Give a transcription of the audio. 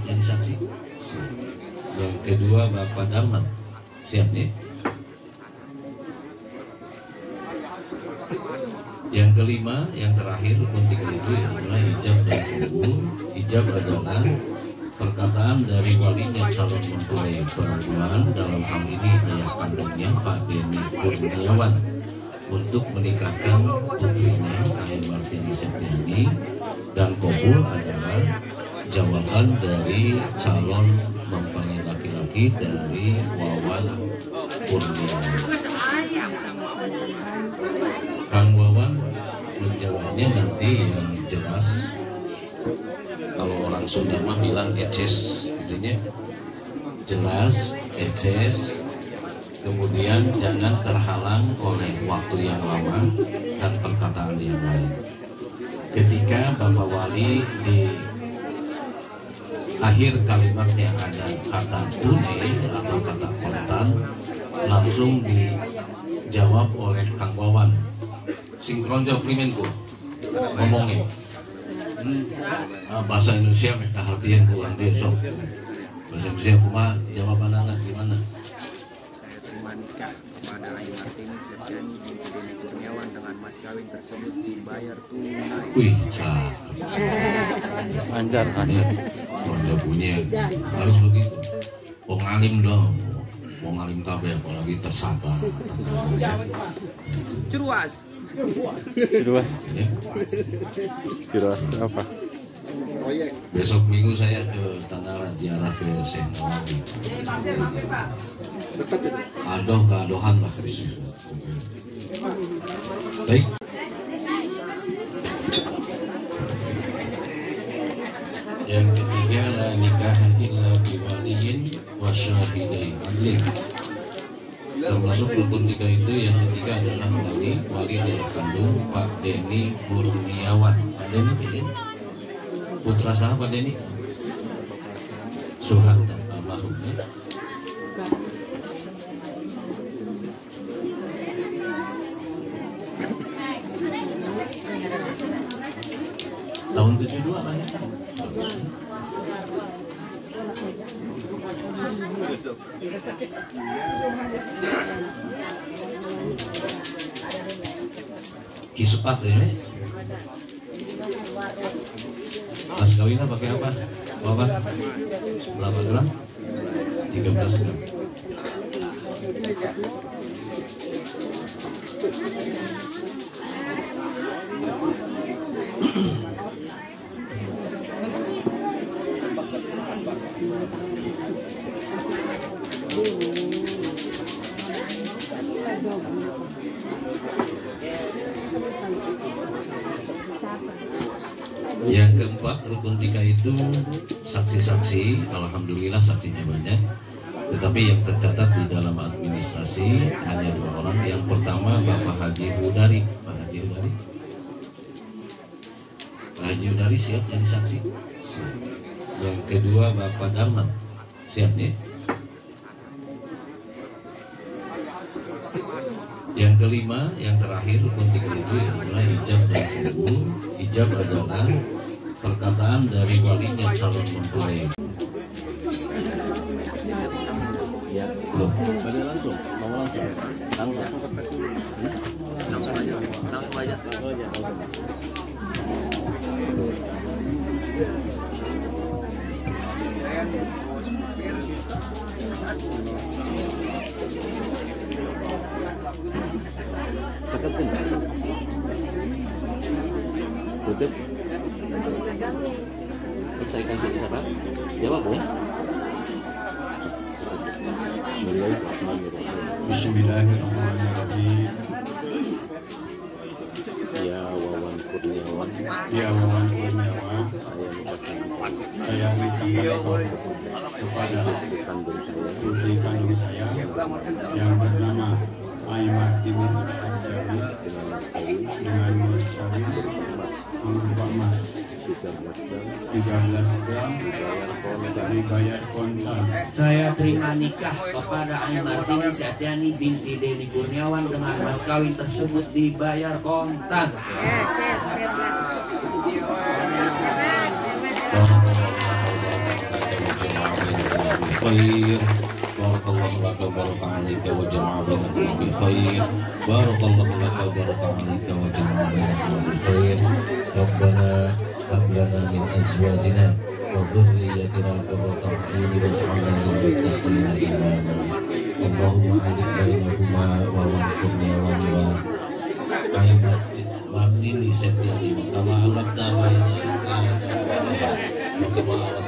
Jadi saksi. Yang kedua Bapak Darman. Siap nih. Yang kelima, yang terakhir penting itu adalah ijab dan kubur. Ijab adalah perkataan dari walinya calon mempelai perempuan, dalam hal ini ayah kandungnya Pak Denny Kurniawan, untuk menikahkan putrinya Ayah Martini Septiani, dan kubur adalah jawaban dari calon mempelai laki-laki dari Wawan Kurniawan. Kang Wawan menjawabnya nanti yang jelas. Kalau orang Sunda mah bilang eces, intinya jelas, eces. Kemudian jangan terhalang oleh waktu yang lama dan perkataan yang lain. Ketika Bapak Wali di akhir kalimatnya ada kata tune atau kata kontan, langsung dijawab oleh Kang Wawan. Sinkron jawab primenku ngomongin bahasa Indonesia mereka artian kurang dia sok bahasa Indonesia kuma jawaban anak gimana? Saya terima nikah kepada Ayah Martini Septiani binti Denny Kurniawan dengan mas kawin tersebut dibayar tunai. Wih, cakep. Anjar. Udah bunyi harus begitu. Pengalim dong, pengalim kabeh apalagi tersabar. Ceruas. Ciruas apa? Besok minggu saya ke Tanara, diarah ke Senawi. Adoh keadohan lah di situ. Baik. Yang ketiga la nikahan illa biwaliyin wasyahidai adlin. Termasuk rukun tiga itu yang ketiga adalah wali ayah kandung Pak Denny Kurniawan. Pak Denny putra sah Pak Denny Suhanta almarhumnya. Tahun 72 lahir. Kisupat ini. Mas kawinnya pakai apa? Berapa? Berapa gram? 13 gram. Yang keempat, rukun tiga itu saksi-saksi, alhamdulillah saksinya banyak, tetapi yang tercatat di dalam administrasi hanya 2 orang. Yang pertama Bapak Haji Hudari. Pak Haji Hudari, Pak Haji Hudari siap jadi saksi. Siap. Yang kedua Bapak Darman, siap nih. Yang kelima, yang terakhir rukun tiga itu adalah ijab dan kubur. Ijab adalah perkataan dari walinya calon mempelai. Belum. Langsung, mau langsung. Langsung aja. Teketin. Tutup. Selesaikan jadi siapa? Jawab ya. Bismillahirrahmanirrahim. Ya Wawan Kurniawan. Ya Wawan Kurniawan, saya nikahkan kepada putri kandung saya yang bernama Ayah Martini Septiani dengan mas kawin berupa emas 13 gram dibayar kontan. Saya terima nikah kepada Ayah Martini Septiani binti Denny Kurniawan dengan mas kawin tersebut dibayar kontan. Ya, siap. khair. Barakallahu laka baraka alaika wa jama'a bainakum bi khair. Barakallahu laka baraka alaika wa jama'a bainakum bi khair. Rabbana hab lana min azwajina wa dhurriyyatina qurrata a'yun waj'alna lil muttaqina imama. Allahumma alif bainahuma wa wanqurni wa aimat batin di setiap kama alam damai kama